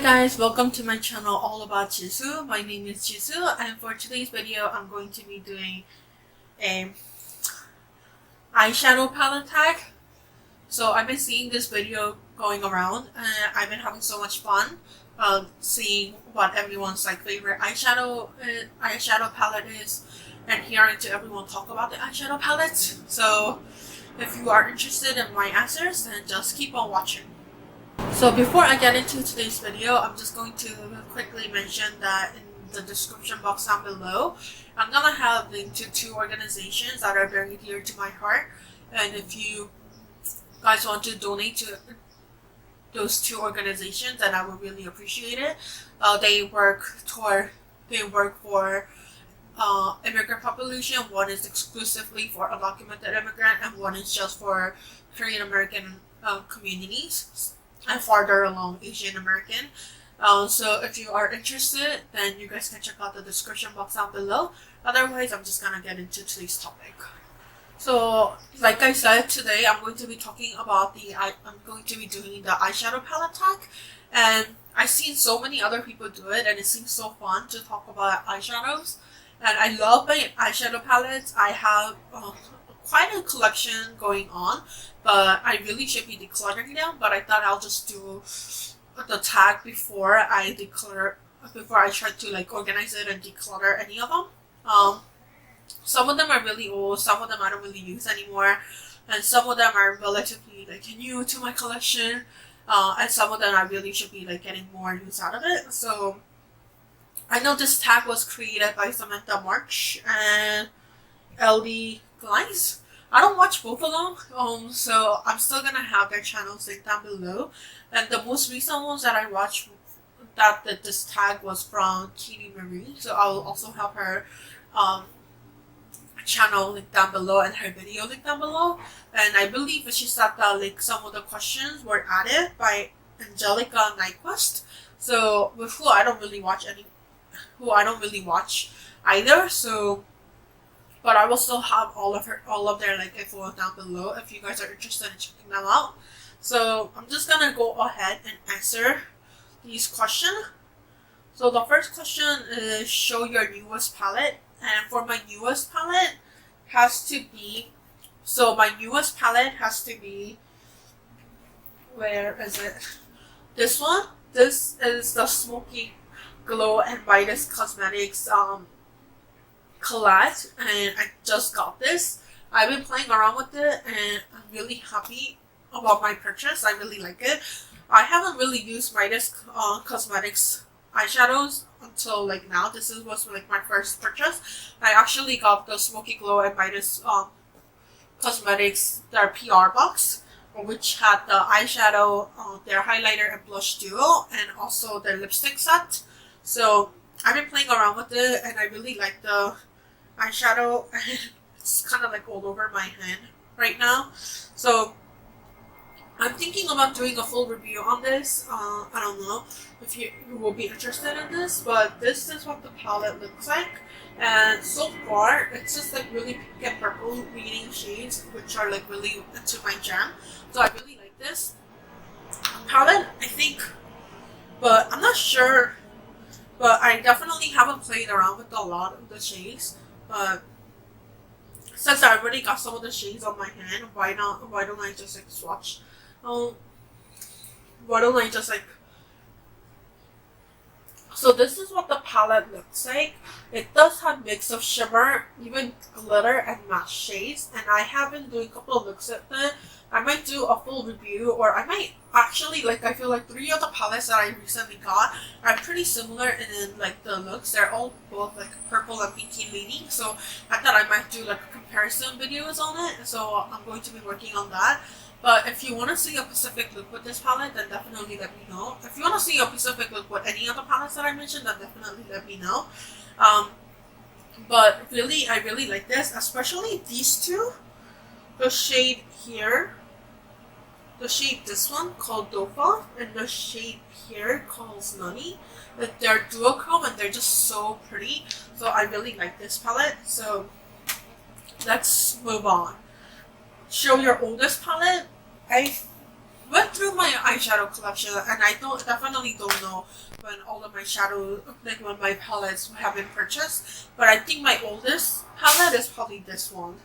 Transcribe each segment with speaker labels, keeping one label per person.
Speaker 1: Hi guys, welcome to my channel all about Jisu. My name is Jisu, and for today's video I'm going to be doing a eyeshadow palette tag. So I've been seeing this video going around and I've been having so much fun seeing what everyone's favorite eyeshadow palette is and hearing to everyone talk about the eyeshadow palettes. So if you are interested in my answers, then just keep on watching. So before I get into today's video, I'm just going to quickly mention that in the description box down below, I'm gonna have a link to two organizations that are very dear to my heart, and if you guys want to donate to those two organizations, then I would really appreciate it. They work for immigrant population. One is exclusively for undocumented immigrant, and one is just for Korean American communities and farther along Asian American. So if you are interested, then you guys can check out the description box down below. Otherwise, I'm just gonna get into today's topic. So like I said, today I'm going to be talking about I'm going to be doing the eyeshadow palette tag, and I've seen so many other people do it and it seems so fun to talk about eyeshadows, and I love my eyeshadow palettes. I have quite a collection going on, but I really should be decluttering them, but I thought I'll just do the tag before I try to organize it and declutter any of them. Some of them are really old, some of them I don't really use anymore, and some of them are relatively new to my collection, and some of them I really should be getting more use out of it. So I know this tag was created by Samantha March and Allie Glines. I don't watch both of them, so I'm still gonna have their channels linked down below. And the most recent ones that I watched that this tag was from Kitty Marie, so I'll also have her channel linked down below and her video linked down below. And I believe she said that some of the questions were added by Angelica Nyqvist, so with who I don't really watch either. So but I will still have all of their info down below if you guys are interested in checking them out. So I'm just gonna go ahead and answer these questions. So the first question is, show your newest palette. And for my newest palette my newest palette has to be, where is it? This one. This is the Smoky Glow and Midas Cosmetics collage, and I just got this. I've been playing around with it and I'm really happy about my purchase. I really like it. I haven't really used Midas Cosmetics eyeshadows until now. This was my first purchase. I actually got the Smoky Glow and Midas Cosmetics, their PR box, which had the eyeshadow, their highlighter and blush duo, and also their lipstick set. So I've been playing around with it and I really like the eyeshadow. It's kind of all over my hand right now, so I'm thinking about doing a full review on this. I don't know if you will be interested in this, but this is what the palette looks like. And so far it's just really pink and purple leading shades, which are really into my jam. So I really like this palette, I think, but I'm not sure. But I definitely haven't played around with a lot of the shades. But since I already got some of the shades on my hand, why don't I just swatch? Why don't I just So this is what the palette looks like. It does have mix of shimmer, even glitter and matte shades, and I have been doing a couple of looks at them. I might do a full review, or I might actually I feel three of the palettes that I recently got are pretty similar in the looks. They're all both purple and pinky leaning, so I thought I might do comparison videos on it. So I'm going to be working on that. But if you want to see a specific look with this palette, then definitely let me know. If you want to see a specific look with any of the palettes that I mentioned, then definitely let me know. But really, I really like this, especially these two. The shade here, this one called Dofa, and the shade here called Nani. They're duochrome and they're just so pretty. So I really like this palette. So let's move on. Show your oldest palette. went through my eyeshadow collection, and I definitely don't know when all of my when my palettes have been purchased, but I think my oldest palette is probably this one.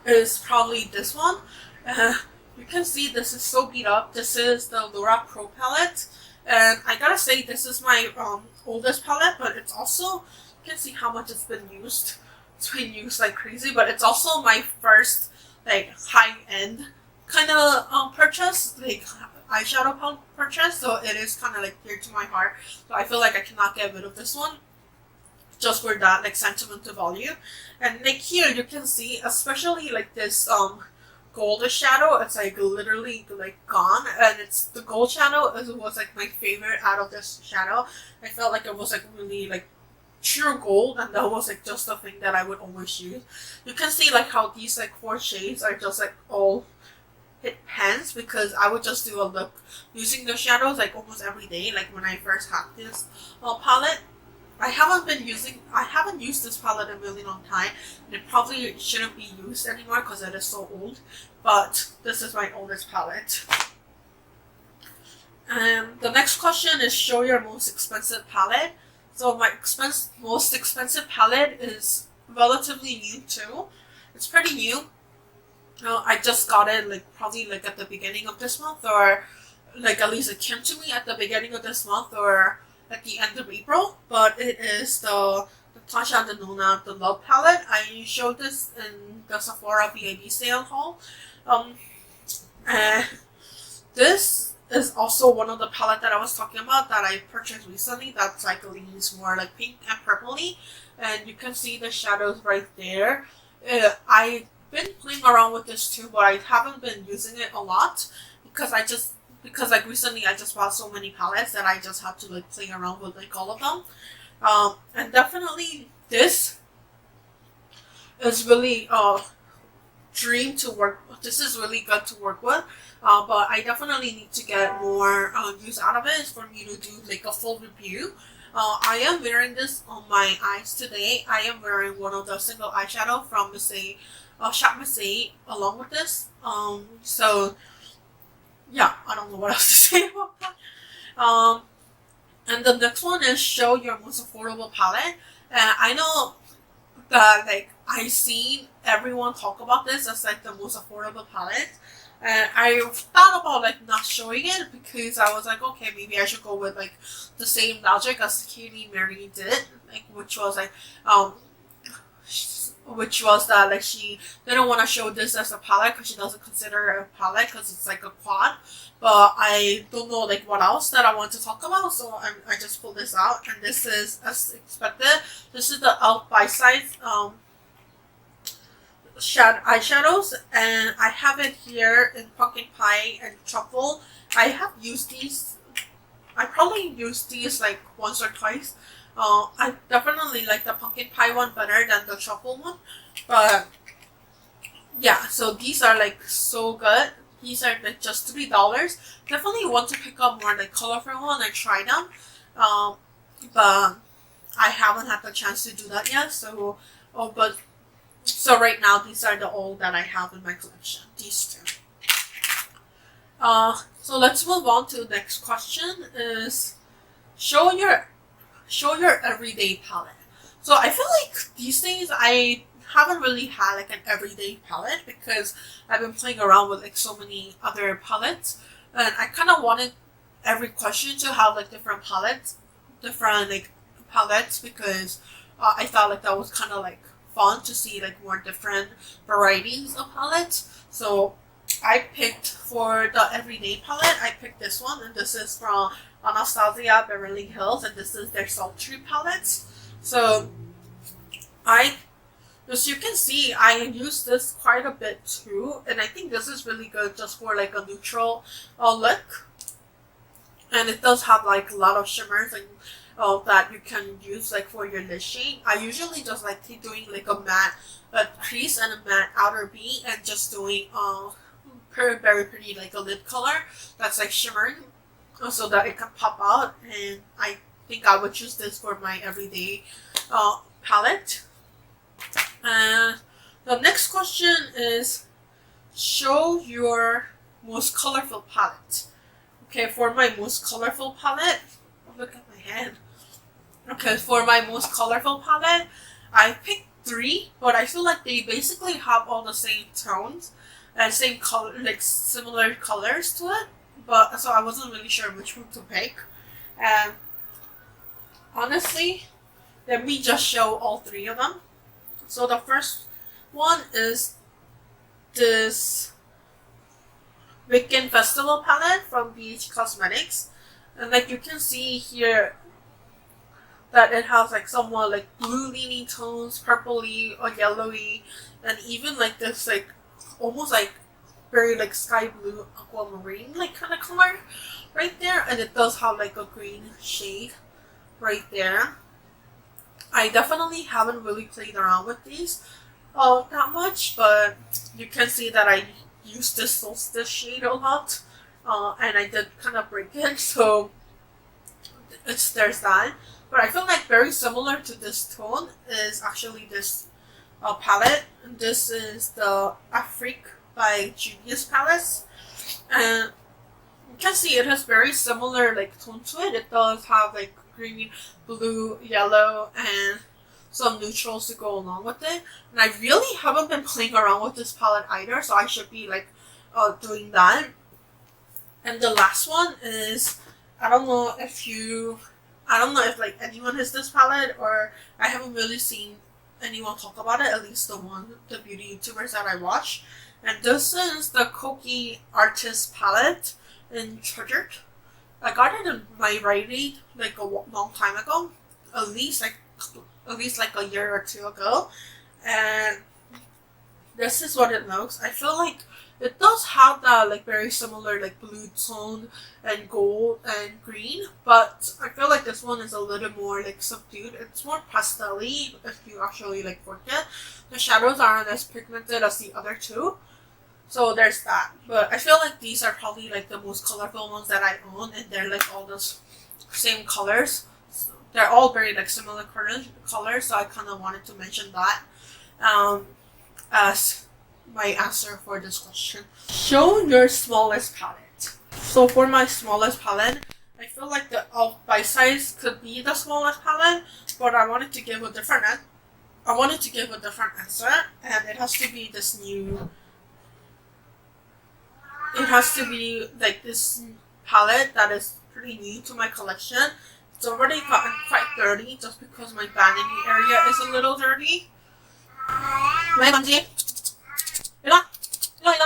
Speaker 1: Is probably this one. You can see this is so beat up. This is the Laura Pro palette, and I gotta say this is my oldest palette, but it's also, you can see how much it's been used. It's been used like crazy, but it's also my first like high-end kind of purchase, like eyeshadow palette purchase, so it is kind of like dear to my heart. So I feel like I cannot get rid of this one just for that like sentimental value. And like here you can see, especially like this gold shadow, it's like literally like gone, and it's the gold shadow was like my favorite out of this shadow. I felt like it was like really like pure gold, and that was like just the thing that I would always use. You can see like how these like 4 shades are just like all hit pans, because I would just do a look using the shadows like almost every day. Like when I first had this palette, I haven't used this palette in a really long time, and it probably shouldn't be used anymore because it is so old, but this is my oldest palette. And the next question is, show your most expensive palette. So my most expensive palette is relatively new too. It's pretty new. I just got it like probably like at the beginning of this month, or like at least it came to me at the beginning of this month or at the end of April. But it is the Natasha Denona The Love palette. I showed this in the Sephora BAB sale haul. And this is also one of the palette that I was talking about that I purchased recently, that's like leans more like pink and purpley, and you can see the shadows right there. I've been playing around with this too, but I haven't been using it a lot because like recently I just bought so many palettes that I just have to like play around with like all of them. And definitely this is really dream to work. This is really good to work with, but I definitely need to get more use out of it for me to do like a full review. I am wearing this on my eyes today. I am wearing one of the single eyeshadow from Miss A, Shop Miss A, along with this. So yeah, I don't know what else to say about that. And the next one is, show your most affordable palette. I know that like I seen everyone talk about this as like the most affordable palette, and I thought about like not showing it because I was like, okay, maybe I should go with like the same logic as Katie Mary did, like which was that like she didn't want to show this as a palette because she doesn't consider it a palette because it's like a quad. But I don't know like what else that I want to talk about, so I just pulled this out, and this is as expected. This is the e.l.f. Bite Size eyeshadows, and I have it here in Pumpkin Pie and Truffle. I have used these. I probably used these like once or twice. I definitely like the Pumpkin Pie one better than the Truffle one, but yeah. So these are like so good. These are like just $3. Definitely want to pick up more like colorful one and try them, but I haven't had the chance to do that yet. So, so right now these are the old that I have in my collection. These two. So let's move on to the next question. Is show your everyday palette. So I feel like these days I haven't really had like an everyday palette because I've been playing around with like so many other palettes, and I kind of wanted every question to have like different palettes because I thought like that was kind of like fun to see like more different varieties of palettes. So I picked for the everyday palette, I picked this one, and this is from Anastasia Beverly Hills, and this is their sultry palettes. So as you can see, I use this quite a bit too, and I think this is really good just for like a neutral look. And it does have like a lot of shimmers and that you can use like for your lid shade. I usually just like doing like a matte crease and a matte outer V, and just doing very pretty like a lid color that's like shimmering so that it can pop out. And I think I would choose this for my everyday palette. The next question is, show your most colorful palette. Okay, for my most colorful palette, look at my hand. Okay, for my most colorful palette, I picked 3, but I feel like they basically have all the same tones and same color, like similar colors to it. But so I wasn't really sure which one to pick. And honestly, let me just show all 3 of them. So the first one is this Weekend Festival palette from BH Cosmetics, and like you can see here that it has like somewhat like blue leaning tones, purpley or yellowy, and even like this like almost like very like sky blue aquamarine like kind of color right there, and it does have like a green shade right there. I definitely haven't really played around with these that much, but you can see that I used this solstice shade a lot, and I did kind of break it, so there's that. But I feel like very similar to this tone is actually this palette. This is the Afrique by Genius Palettes, and you can see it has very similar like tone to it. It does have like green, blue, yellow, and some neutrals to go along with it. And I really haven't been playing around with this palette either, so I should be like doing that. And the last one is, I don't know if like anyone has this palette, or I haven't really seen anyone talk about it, at least the beauty YouTubers that I watch. And this is the Koki Artist palette in Treasured. I got it in my Rite Aid like a long time ago, at least like a year or 2 ago, and this is what it looks. I feel like it does have that like very similar like blue tone and gold and green, but I feel like this one is a little more like subdued. It's more pastel-y if you actually like work it. The shadows aren't as pigmented as the other 2. So there's that. But I feel like these are probably like the most colorful ones that I own, and they're like all those same colors. So they're all very like similar colors, so I kind of wanted to mention that as my answer for this question. Show your smallest palette. So for my smallest palette, I feel like the bite size could be the smallest palette, but I wanted to give a different answer, and it has to be this new. It has to be like this palette that is pretty new to my collection. It's already gotten quite dirty just because my vanity area is a little dirty. 왜 만지? 일로 와.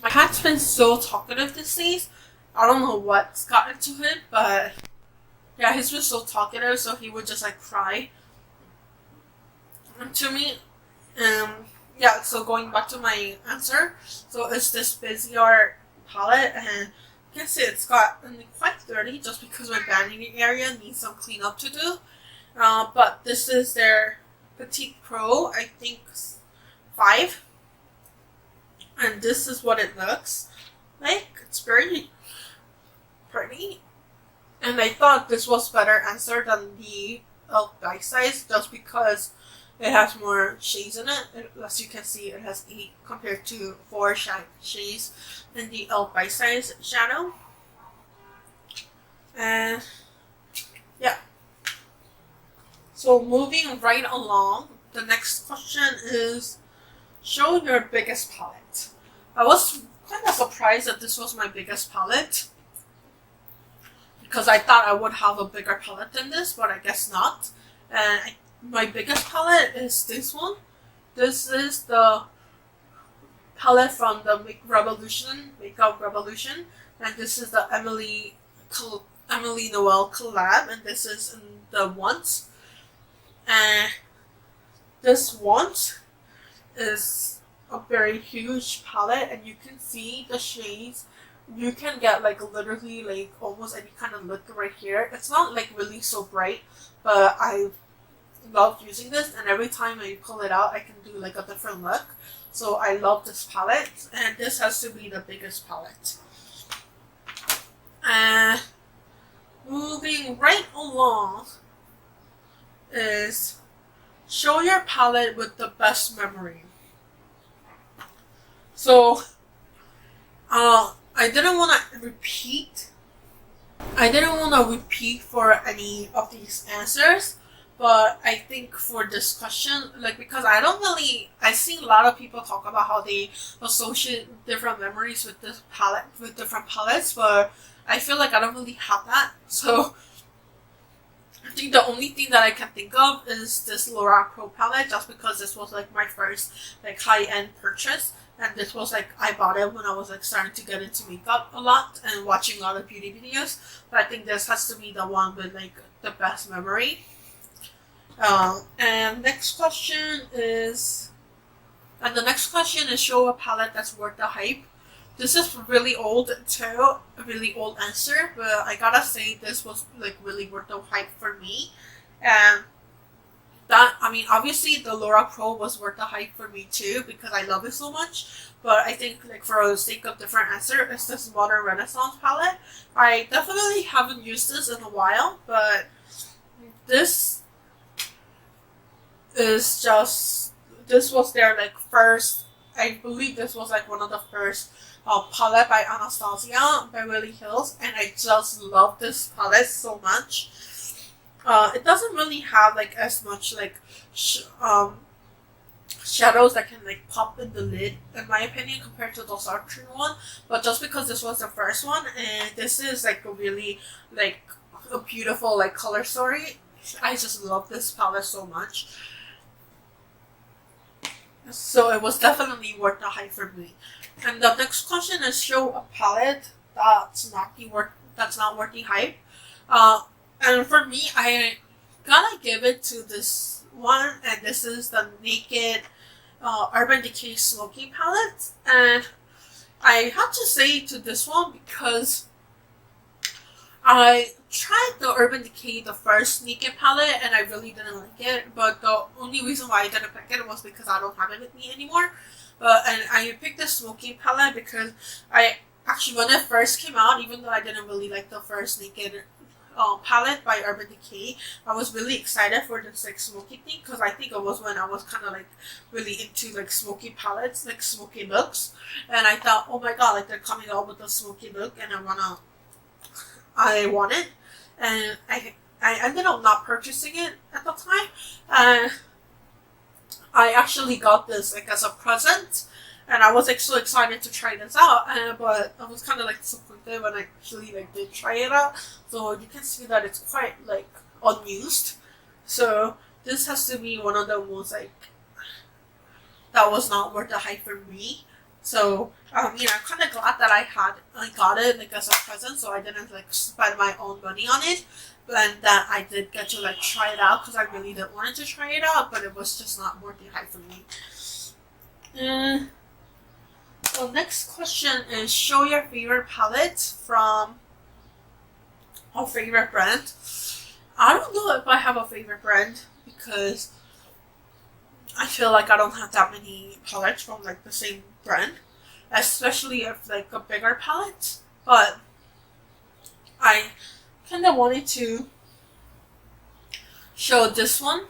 Speaker 1: My cat's been so talkative these days. I don't know what's gotten to him, but yeah, he's been so talkative, so he would just like cry to me. Yeah, so going back to my answer, so it's this Busy Art palette, and you can see it's gotten quite dirty just because my vanity area needs some cleanup to do. But this is their Petite Pro, I think 5, and this is what it looks like. It's very pretty, and I thought this was better answer than the bite size just because it has more shades in it. As you can see, it has 8 compared to 4 shades in the bite size shadow. And yeah. So moving right along, the next question is, show your biggest palette. I was kind of surprised that this was my biggest palette, because I thought I would have a bigger palette than this, but I guess not. And my biggest palette is this one. This is the palette from the Makeup Revolution, and this is the Emily Noel collab, and this is in the Want. And this Want is a very huge palette, and you can see the shades. You can get like literally like almost any kind of look right here. It's not like really so bright, but I love using this, and every time I pull it out I can do like a different look. So I love this palette, and this has to be the biggest palette. And moving right along is show your palette with the best memory. So, I didn't want to repeat. For any of these answers, but I think for this question, like, because I see a lot of people talk about how they associate different memories with this palette, with different palettes, but I feel like I don't really have that. So I think the only thing that I can think of is this Lorac Pro palette, just because this was like my first like high-end purchase, and this was like, I bought it when I was like starting to get into makeup a lot and watching a lot of beauty videos. But I think this has to be the one with like the best memory. And the next question is show a palette that's worth the hype. This is really old too, a really old answer, but I gotta say this was like really worth the hype for me. And that, I mean, obviously the Lorac Pro was worth the hype for me too, because I love it so much. But I think, like, for the sake of different answer, it's this Modern Renaissance palette. I definitely haven't used this in a while, but this was their like first, I believe this was like one of the first palette by Anastasia Beverly Hills, and I just love this palette so much. It doesn't really have like as much like shadows that can like pop in the lid, in my opinion, compared to the Sartre one. But just because this was the first one, and this is like a really like a beautiful like color story, I just love this palette so much. So it was definitely worth the hype for me. And the next question is show a palette that's not worth the hype. And for me, I gotta give it to this one, and this is the Naked Urban Decay Smoky palette. And I have to say to this one because I tried the Urban Decay, the first Naked palette, and I really didn't like it. But the only reason why I didn't pick it was because I don't have it with me anymore. And I picked the Smoky palette because I actually, when it first came out, even though I didn't really like the first Naked palette by Urban Decay, I was really excited for this like smoky thing, because I think it was when I was kind of like really into like smoky palettes, like smoky looks, and I thought, oh my god, like they're coming out with a smoky look, and I want it, and I ended up not purchasing it at the time, and I actually got this like as a present. And I was like so excited to try this out, but I was kind of like disappointed when I actually like did try it out. So you can see that it's quite like unused. So this has to be one of the most like that was not worth the hype for me. So I'm kind of glad that I got it like as a present, so I didn't like spend my own money on it, and that I did get to like try it out because I really didn't want to try it out, but it was just not worth the hype for me. The next question is show your favorite palette from a favorite brand. I don't know if I have a favorite brand because I feel like I don't have that many palettes from like the same brand, especially if like a bigger palette. But I kind of wanted to show this one,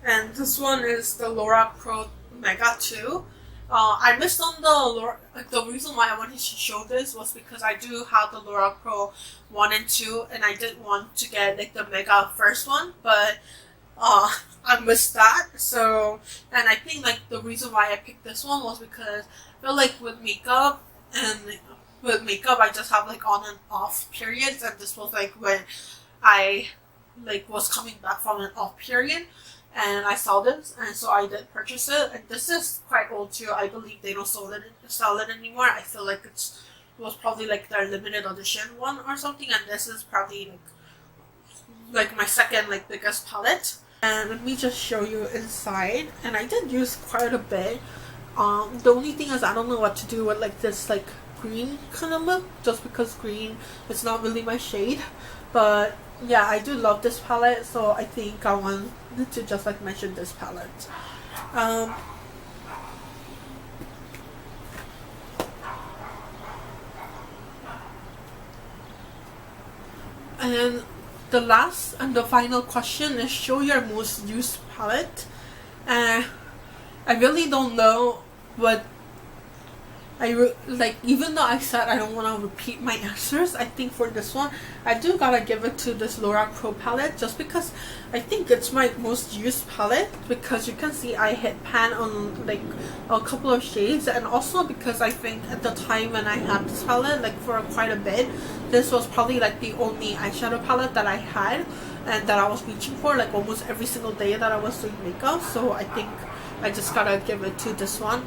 Speaker 1: and this one is the Lorac Pro Mega 2. I missed on the reason why I wanted to show this was because I do have the Lorac Pro 1 and 2, and I did want to get like the Mega first one, but I missed that. So, and I think like the reason why I picked this one was because I feel like with makeup I just have like on and off periods, and this was like when I like was coming back from an off period. And I saw this, and so I did purchase it. And this is quite old too. I believe they don't sell it anymore. I feel like it was probably like their limited edition one or something. And this is probably like my second like biggest palette. And let me just show you inside. And I did use quite a bit. The only thing is I don't know what to do with like this like green kind of look, just because green is not really my shade. But yeah, I do love this palette, so I think I wanted to just like mention this palette. And the last and the final question is show your most used palette. I really don't know what like, even though I said I don't want to repeat my answers, I think for this one I do gotta give it to this Laura Pro palette, just because I think it's my most used palette, because you can see I hit pan on like a couple of shades, and also because I think at the time when I had this palette, like for quite a bit, this was probably like the only eyeshadow palette that I had and that I was reaching for like almost every single day that I was doing makeup. So I think I just gotta give it to this one.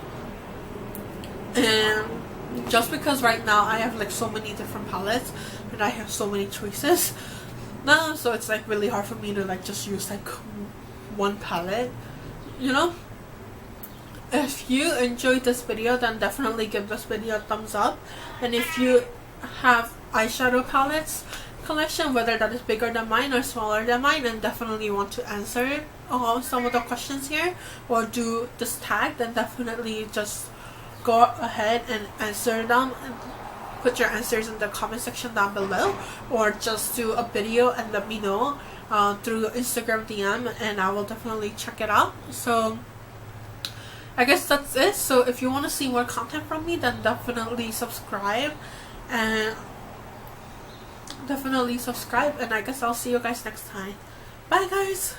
Speaker 1: And just because right now I have like so many different palettes and I have so many choices now, so it's like really hard for me to like just use like one palette, you know. If you enjoyed this video, then definitely give this video a thumbs up, and if you have eyeshadow palettes collection, whether that is bigger than mine or smaller than mine, and definitely want to answer some of the questions here or do this tag, then definitely just go ahead and answer them and put your answers in the comment section down below, or just do a video and let me know through Instagram DM, and I will definitely check it out. So I guess that's it. So if you want to see more content from me, then definitely subscribe, and I guess I'll see you guys next time. Bye guys.